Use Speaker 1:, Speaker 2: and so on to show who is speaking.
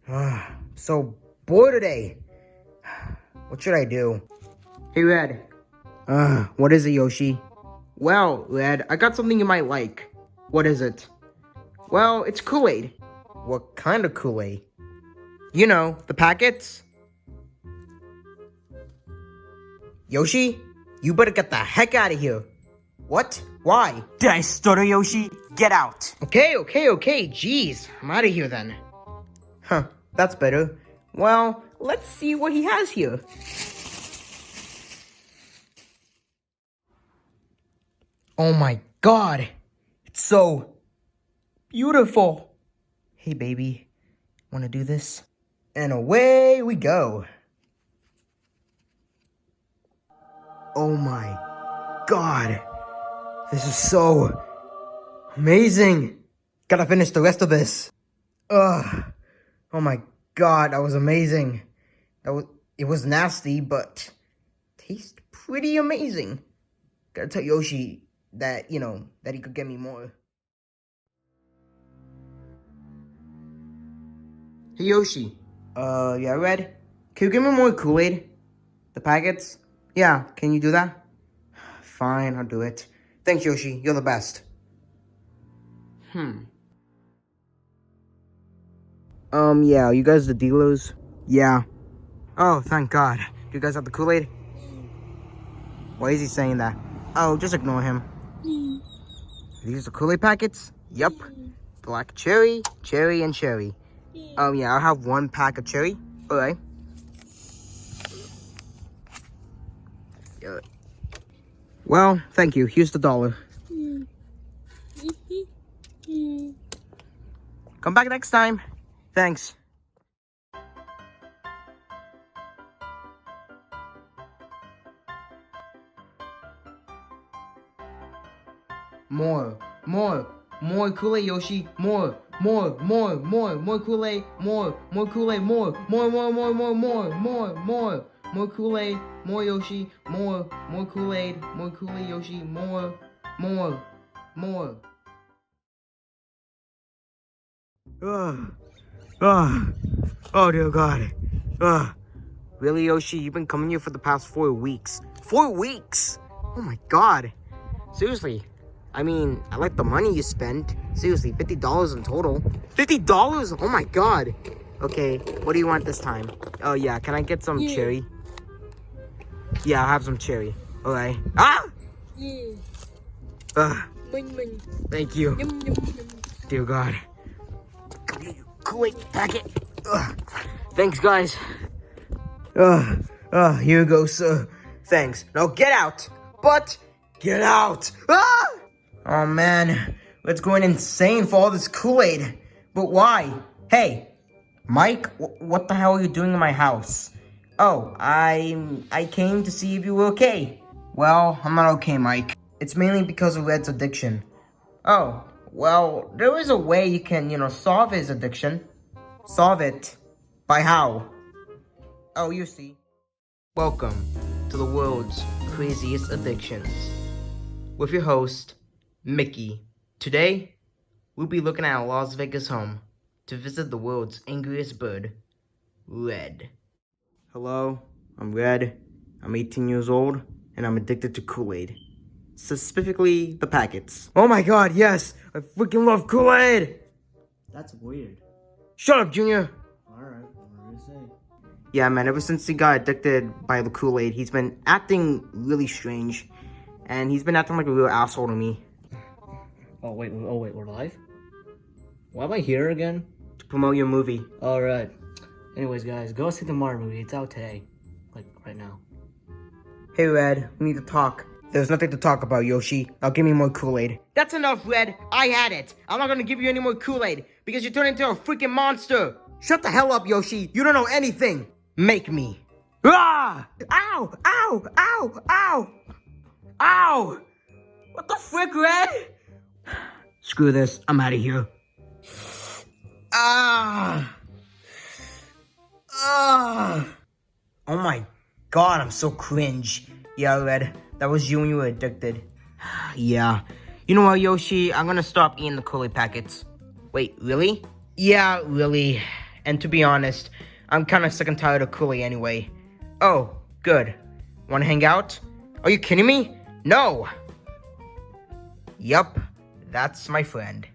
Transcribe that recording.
Speaker 1: So bored today. What should I do? Hey, Red. What is it, Yoshi? Well, Red, I got something you might like. What is it? Well, it's Kool-Aid. What kind of Kool-Aid? You know, the packets. Yoshi, you better get the heck out of here. What? Why?
Speaker 2: Did I stutter, Yoshi? Get out.
Speaker 1: Okay. Jeez, I'm out of here then. Huh, that's better. Well, let's see what he has here. Oh my god, it's so beautiful. Hey baby, wanna do this? And away we go. Oh my god, this is so amazing. Gotta finish the rest of this. Ugh. Oh my god, that was amazing. It was nasty, but tastes pretty amazing. Gotta tell Yoshi that, that he could get me more. Hey Yoshi. Yeah, Red? Can you give me more Kool-Aid? The packets? Yeah, can you do that? Fine, I'll do it. Thanks, Yoshi. You're the best. Yeah, you guys the dealers? Yeah. Oh, thank God. Do you guys have the Kool-Aid? Why is he saying that? Oh, just ignore him. These are the Kool-Aid packets? Yup. Black cherry, cherry, and cherry. Yeah, I'll have one pack of cherry. Alright. Well, thank you. Here's the $1. Come back next time. Thanks. More Kool-Aid, Yoshi. More Kool-Aid. More Kool-Aid. More Kool-Aid. More Yoshi. More Kool-Aid. More Kool-Aid, Yoshi. More. Oh dear God. Really, Yoshi? You've been coming here for the past 4 weeks. 4 weeks? Oh my God. Seriously. I mean, I like the money you spent. Seriously, $50 in total. $50? Oh my God. Okay, what do you want this time? Oh yeah, can I get some cherry? Yeah, I'll have some cherry. Alright. Ah! Thank you. Dear God. Kool-Aid packet. Thanks, guys. Here you go, sir. Thanks. Now get out. But get out. Ah! Oh man, it's going insane for all this Kool-Aid. But why? Hey, Mike, what the hell are you doing in my house? Oh, I came to see if you were okay. Well, I'm not okay, Mike. It's mainly because of Red's addiction. Oh, well, there is a way you can, solve his addiction. Solve it. By how? Oh, you see. Welcome to the world's craziest addictions. With your host, Mickey. Today, we'll be looking at a Las Vegas home to visit the world's angriest bird, Red. Hello, I'm Red. I'm 18 years old, and I'm addicted to Kool-Aid. Specifically, the packets. Oh my God, yes! I freaking love Kool-Aid!
Speaker 2: That's weird.
Speaker 1: Shut up, Junior!
Speaker 2: Alright, what do you say?
Speaker 1: Yeah, man, ever since he got addicted by the Kool-Aid, he's been acting really strange. And he's been acting like a real asshole to me.
Speaker 2: Oh wait, we're live? Why am I here again?
Speaker 1: To promote your movie.
Speaker 2: Alright. Anyways, guys, go see the Mario movie. It's out today. Like, right now.
Speaker 1: Hey, Red, we need to talk. There's nothing to talk about, Yoshi. Now give me more Kool-Aid. That's enough, Red. I had it. I'm not gonna give you any more Kool-Aid because you turned into a freaking monster. Shut the hell up, Yoshi. You don't know anything. Make me. Ah! Ow! Ow! Ow! Ow! Ow! What the frick, Red? Screw this. I'm out of here. Ah! Ah! Oh my God, I'm so cringe. Yeah, Red, that was you when you were addicted. Yeah. You know what, Yoshi? I'm gonna stop eating the Kool-Aid packets. Wait, really? Yeah, really. And to be honest, I'm kind of sick and tired of Kool-Aid anyway. Oh, good. Wanna hang out? Are you kidding me? No! Yup, that's my friend.